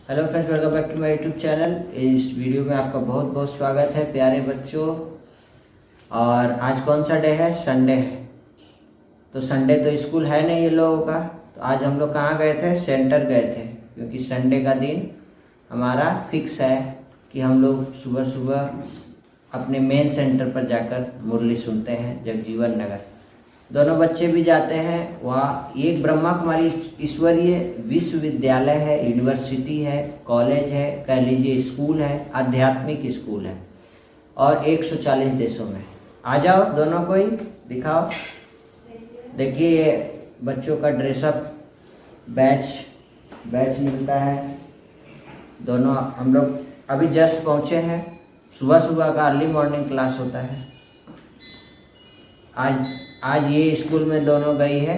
Hello friends, welcome back to my YouTube channel. इस video में आपका बहुत बहुत स्वागत है प्यारे बच्चों। और आज कौन सा डे है? संडे है। तो संडे तो स्कूल है नहीं ये लोगों का। तो आज हम लोग कहाँ गए थे? सेंटर गए थे, क्योंकि संडे का दिन हमारा फिक्स है कि हम लोग सुबह सुबह अपने मेन सेंटर पर जाकर मुरली सुनते हैं, जगजीवन नगर। दोनों बच्चे भी जाते हैं वहाँ। ये ब्रह्मा कुमारी ईश्वरीय विश्वविद्यालय है, यूनिवर्सिटी है, कॉलेज है, कह लीजिए स्कूल है, आध्यात्मिक स्कूल है और 140 देशों में। आ जाओ दोनों, कोई दिखाओ। देखिए ये बच्चों का ड्रेसअप, बैच मिलता है। दोनों हम लोग अभी जस्ट पहुँचे हैं। सुबह सुबह का अर्ली मॉर्निंग क्लास होता है। आज ये स्कूल में दोनों गई है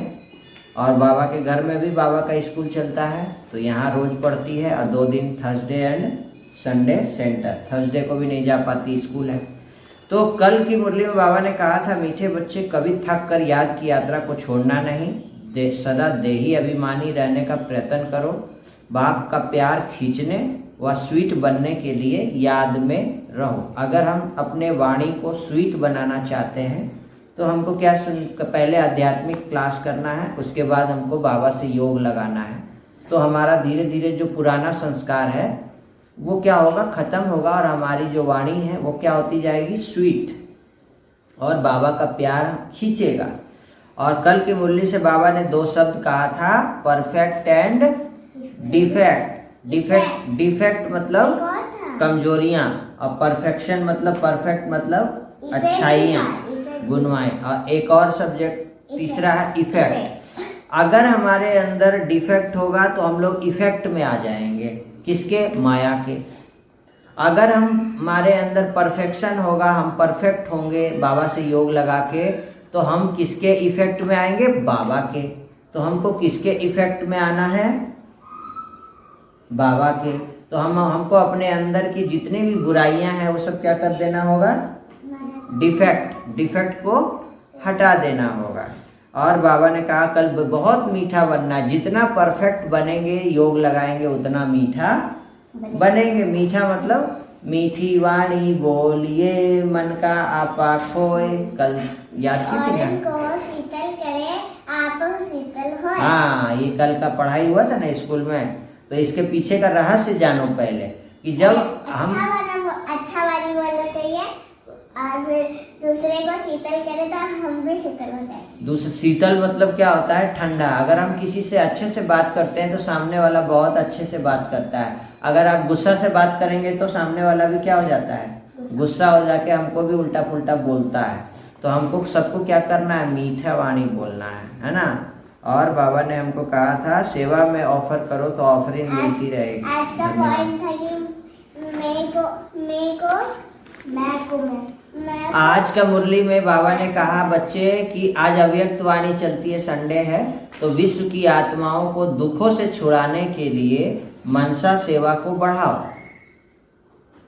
और बाबा के घर में भी बाबा का स्कूल चलता है, तो यहाँ रोज़ पढ़ती है। और 2 दिन Thursday and Sunday centre. Thursday को भी नहीं जा पाती, स्कूल है। तो कल की मुरली में बाबा ने कहा था, मीठे बच्चे कभी थक कर याद की यात्रा को छोड़ना नहीं, सदा देही अभिमानी रहने का प्रयत्न करो। बाप का प्यार खींचने व स्वीट बनने के लिए याद में रहो। अगर हम अपने वाणी को स्वीट बनाना चाहते हैं तो हमको क्या पहले आध्यात्मिक क्लास करना है, उसके बाद हमको बाबा से योग लगाना है। तो हमारा धीरे धीरे जो पुराना संस्कार है वो क्या होगा? ख़त्म होगा और हमारी जो वाणी है वो क्या होती जाएगी? स्वीट, और बाबा का प्यार खींचेगा। और कल की मुरली से बाबा ने 2 शब्द कहा था, परफेक्ट एंड डिफेक्ट। डिफेक्ट मतलब कमजोरियाँ, और परफेक्शन मतलब परफेक्ट मतलब अच्छाइयाँ, गुणवाएं। और एक और सब्जेक्ट तीसरा है इफेक्ट। अगर हमारे अंदर डिफेक्ट होगा तो हम लोग इफेक्ट में आ जाएंगे। किसके? माया के। अगर हमारे अंदर परफेक्शन होगा, हम परफेक्ट होंगे बाबा से योग लगा के, तो हम किसके इफेक्ट में आएंगे? बाबा के। तो हमको किसके इफेक्ट में आना है? बाबा के। तो हमको अपने अंदर की जितनी भी बुराइयां हैं वो सब क्या कर देना होगा? डिफेक्ट को हटा देना होगा। और बाबा ने कहा कल बहुत मीठा बनना। जितना परफेक्ट बनेंगे, योग लगाएंगे, उतना मीठा बनेंगे। मीठा मतलब मीठी वाणी बोलिए, मन का आपा खोए। कल याद की थी ना? शीतल करे आप शीतल हो। हाँ, ये कल का पढ़ाई हुआ था ना स्कूल में। तो इसके पीछे का रहस्य जानो पहले, कि जब अच्छा वाणी बोलना चाहिए और फिर दूसरे को शीतल करे तो हम भी शीतल हो जाए। दूसरा शीतल मतलब क्या होता है? ठंडा। अगर हम किसी से अच्छे से बात करते हैं तो सामने वाला बहुत अच्छे से बात करता है। अगर आप गुस्सा से बात करेंगे तो सामने वाला भी क्या हो जाता है? गुस्सा हो जाके हमको भी उल्टा पुल्टा बोलता है। तो हमको सबको क्या करना है? मीठा वाणी बोलना है ना। और बाबा ने हमको कहा था, सेवा में ऑफर करो तो ऑफरिंग मिलती रहेगी। आज का पॉइंट था कि आज का मुरली में बाबा ने कहा बच्चे कि आज अव्यक्त वाणी चलती है, संडे है, तो विश्व की आत्माओं को दुखों से छुड़ाने के लिए मनसा सेवा को बढ़ाओ,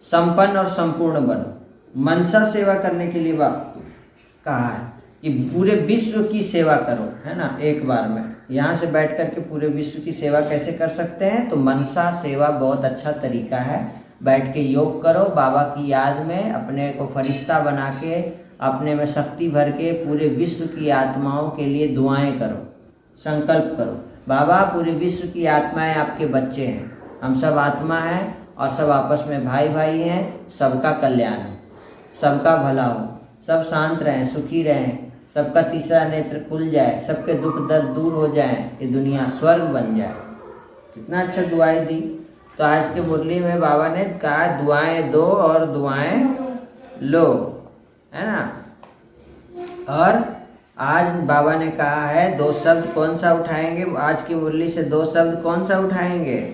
संपन्न और संपूर्ण बनो। मनसा सेवा करने के लिए कहा है कि पूरे विश्व की सेवा करो, है ना। एक बार में यहाँ से बैठ करके पूरे विश्व की सेवा कैसे कर सकते हैं? तो मनसा सेवा बहुत अच्छा तरीका है। बैठ के योग करो, बाबा की याद में अपने को फरिश्ता बना के, अपने में शक्ति भर के पूरे विश्व की आत्माओं के लिए दुआएं करो, संकल्प करो। बाबा, पूरे विश्व की आत्माएं आपके बच्चे हैं, हम सब आत्मा हैं और सब आपस में भाई भाई हैं। सबका कल्याण हो, सबका भला हो, सब शांत रहें, सुखी रहें, सबका तीसरा नेत्र खुल जाए, सबके दुख दर्द दूर हो जाए, ये दुनिया स्वर्ग बन जाए। कितना अच्छा दुआएं दी। तो आज के मुरली में बाबा ने कहा दुआएं दो और दुआएं लो, है ना। और आज बाबा ने कहा है 2 शब्द कौन सा उठाएंगे? आज की मुरली से 2 शब्द कौन सा उठाएंगे?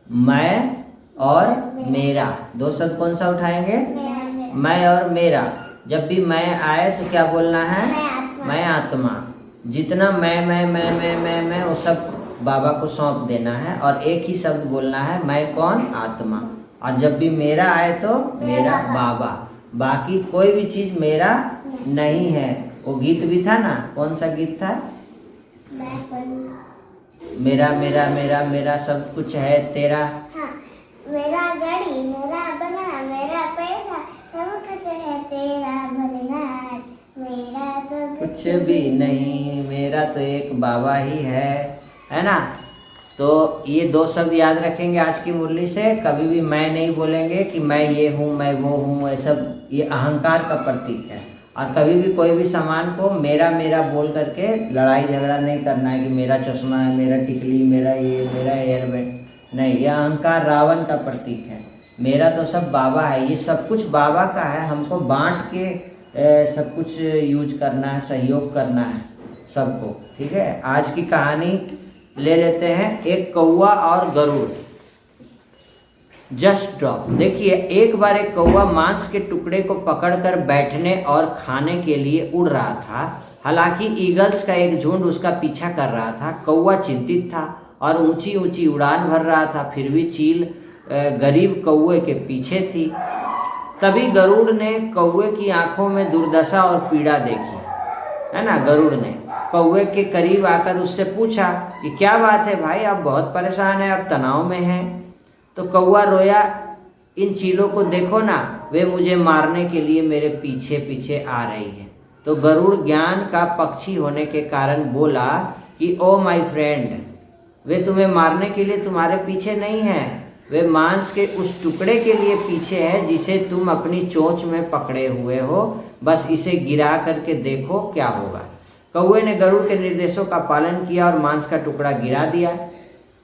मैं और मेरा। 2 शब्द कौन सा उठाएंगे? मैं और मेरा। जब भी मैं आए तो क्या बोलना है? मैं आत्मा। जितना मैं वो सब बाबा को सौंप देना है और एक ही शब्द बोलना है, मैं कौन? आत्मा। और जब भी मेरा आए तो मेरा बाबा। बाकी कोई भी चीज़ मेरा नहीं है। वो गीत भी था ना, कौन सा गीत था? मेरा मेरा मेरा मेरा सब कुछ है तेरा। हाँ, मेरा गाड़ी, मेरा बंगला, मेरा पैसा, सब कुछ है तेरा भोलेनाथ, मेरा तो कुछ भी नहीं, मेरा तो एक बाबा ही है ना। तो ये दो शब्द याद रखेंगे आज की मुरली से। कभी भी मैं नहीं बोलेंगे कि मैं ये हूँ, मैं वो हूँ, ये सब ये अहंकार का प्रतीक है। और कभी भी कोई भी सामान को मेरा मेरा बोल करके लड़ाई झगड़ा नहीं करना है कि मेरा चश्मा है, मेरा टिकली, मेरा ये, मेरा एयरबैंड। नहीं, ये अहंकार रावण का प्रतीक है। मेरा तो सब बाबा है, ये सब कुछ बाबा का है। हमको बांट के सब कुछ यूज करना है, सहयोग करना है सबको। ठीक है, आज की कहानी ले लेते हैं, एक कौवा और गरुड़। Just drop. देखिए, एक बार एक कौवा मांस के टुकड़े को पकड़कर बैठने और खाने के लिए उड़ रहा था। हालांकि ईगल्स का एक झुंड उसका पीछा कर रहा था। कौवा चिंतित था और ऊंची ऊंची उड़ान भर रहा था, फिर भी चील गरीब कौवे के पीछे थी। तभी गरुड़ ने कौवे की आंखों में दुर्दशा और पीड़ा देखी, है ना। गरुड़ ने कौवे के करीब आकर उससे पूछा कि क्या बात है भाई, आप बहुत परेशान हैं और तनाव में हैं। तो कौवा रोया, इन चीलों को देखो ना, वे मुझे मारने के लिए मेरे पीछे पीछे आ रही है। तो गरुड़ ज्ञान का पक्षी होने के कारण बोला कि ओ माय फ्रेंड, वे तुम्हें मारने के लिए तुम्हारे पीछे नहीं हैं, वे मांस के उस टुकड़े के लिए पीछे है जिसे तुम अपनी चोंच में पकड़े हुए हो। बस इसे गिरा करके देखो क्या होगा। कौवे ने गरुड़ के निर्देशों का पालन किया और मांस का टुकड़ा गिरा दिया।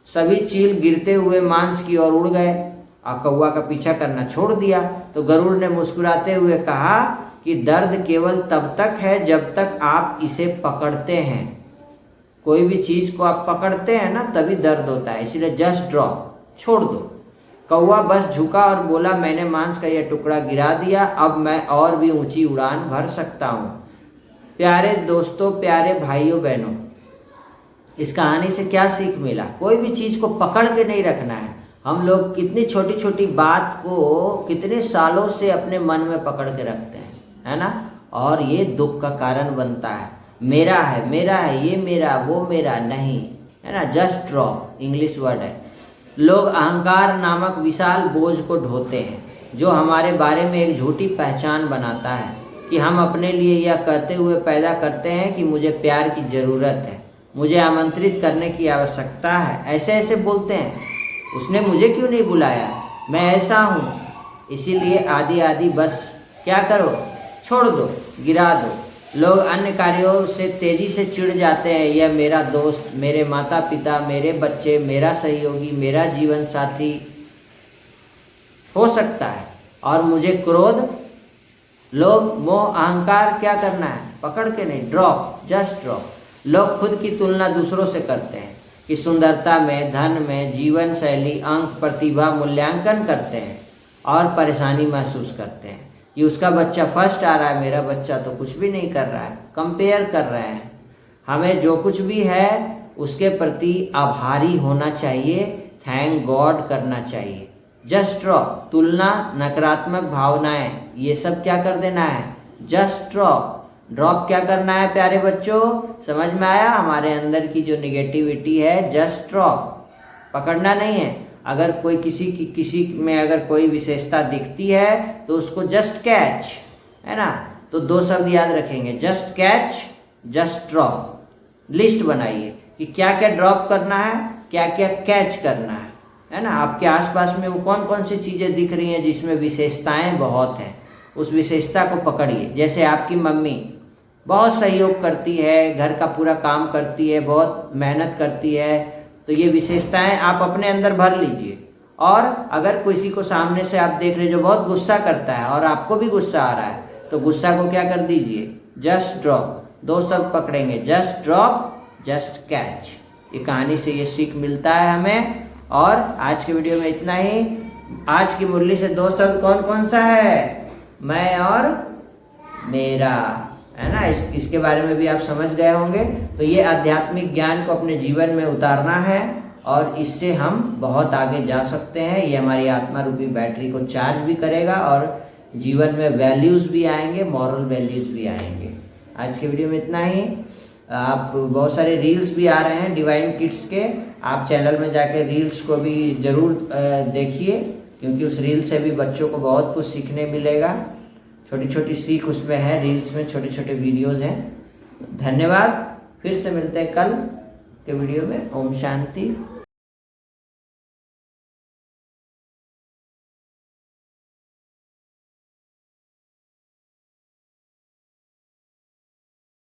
सभी चील गिरते हुए मांस की ओर उड़ गए और कौवा का पीछा करना छोड़ दिया। तो गरुड़ ने मुस्कुराते हुए कहा कि दर्द केवल तब तक है जब तक आप इसे पकड़ते हैं। कोई भी चीज को आप पकड़ते हैं ना, तभी दर्द होता है, इसलिए जस्ट ड्रॉप, छोड़ दो। कौवा बस झुका और बोला, मैंने मांस का यह टुकड़ा गिरा दिया, अब मैं और भी ऊंची उड़ान भर सकता हूँ। प्यारे दोस्तों, प्यारे भाइयों बहनों, इस कहानी से क्या सीख मिला? कोई भी चीज़ को पकड़ के नहीं रखना है। हम लोग कितनी छोटी छोटी बात को कितने सालों से अपने मन में पकड़ के रखते हैं, है ना, और ये दुख का कारण बनता है। मेरा है, मेरा है, ये मेरा, वो मेरा नहीं, है ना। जस्ट ड्रॉप इंग्लिश वर्ड है। लोग अहंकार नामक विशाल बोझ को ढोते हैं, जो हमारे बारे में एक झूठी पहचान बनाता है कि हम अपने लिए यह कहते हुए पैदा करते हैं कि मुझे प्यार की ज़रूरत है, मुझे आमंत्रित करने की आवश्यकता है। ऐसे ऐसे बोलते हैं, उसने मुझे क्यों नहीं बुलाया, मैं ऐसा हूँ, इसीलिए आदि आदि। बस क्या करो, छोड़ दो, गिरा दो। लोग अन्य कार्यों से तेजी से चिढ़ जाते हैं। यह मेरा दोस्त, मेरे माता पिता, मेरे बच्चे, मेरा सहयोगी, मेरा जीवन साथी हो सकता है, और मुझे क्रोध, लोभ, मोह, अहंकार क्या करना है? पकड़ के नहीं, ड्रॉप, जस्ट ड्रॉप। लोग खुद की तुलना दूसरों से करते हैं कि सुंदरता में, धन में, जीवन शैली, अंक, प्रतिभा, मूल्यांकन करते हैं और परेशानी महसूस करते हैं कि उसका बच्चा फर्स्ट आ रहा है, मेरा बच्चा तो कुछ भी नहीं कर रहा है। कंपेयर कर रहे हैं। हमें जो कुछ भी है उसके प्रति आभारी होना चाहिए, थैंक गॉड करना चाहिए। जस्ट ड्रॉप, तुलना, नकारात्मक भावनाएं, ये सब क्या कर देना है? Just drop. ड्रॉप क्या करना है प्यारे बच्चों, समझ में आया? हमारे अंदर की जो निगेटिविटी है, जस्ट ड्रॉप, पकड़ना नहीं है। अगर कोई किसी में अगर कोई विशेषता दिखती है तो उसको जस्ट कैच, है ना। तो दो शब्द याद रखेंगे, just catch, just drop. List बनाइए कि क्या क्या ड्रॉप करना है, क्या क्या कैच करना है ना। आपके आसपास में वो कौन कौन सी चीज़ें दिख रही हैं जिसमें विशेषताएं बहुत हैं, उस विशेषता को पकड़िए। जैसे आपकी मम्मी बहुत सहयोग करती है, घर का पूरा काम करती है, बहुत मेहनत करती है, तो ये विशेषताएं आप अपने अंदर भर लीजिए। और अगर किसी को सामने से आप देख रहे जो बहुत गुस्सा करता है और आपको भी गुस्सा आ रहा है, तो गुस्सा को क्या कर दीजिए, जस्ट ड्रॉप। दो शब्द पकड़ेंगे, जस्ट ड्रॉप, जस्ट कैच। ये कहानी से ये सीख मिलता है हमें। और आज के वीडियो में इतना ही। आज की मुरली से दो शब्द कौन कौन सा है? मैं और मेरा, है ना। इसके बारे में भी आप समझ गए होंगे। तो ये आध्यात्मिक ज्ञान को अपने जीवन में उतारना है और इससे हम बहुत आगे जा सकते हैं। ये हमारी आत्मा रूपी बैटरी को चार्ज भी करेगा और जीवन में वैल्यूज़ भी आएंगे, मॉरल वैल्यूज़ भी आएंगे। आज के वीडियो में इतना ही। आप बहुत सारे रील्स भी आ रहे हैं डिवाइन किड्स के, आप चैनल में जाके रील्स को भी ज़रूर देखिए, क्योंकि उस रील से भी बच्चों को बहुत कुछ सीखने मिलेगा। छोटी छोटी सीख उसमें है, रील्स में छोटे छोटे वीडियोज़ हैं। धन्यवाद, फिर से मिलते हैं कल के वीडियो में। ओम शांति।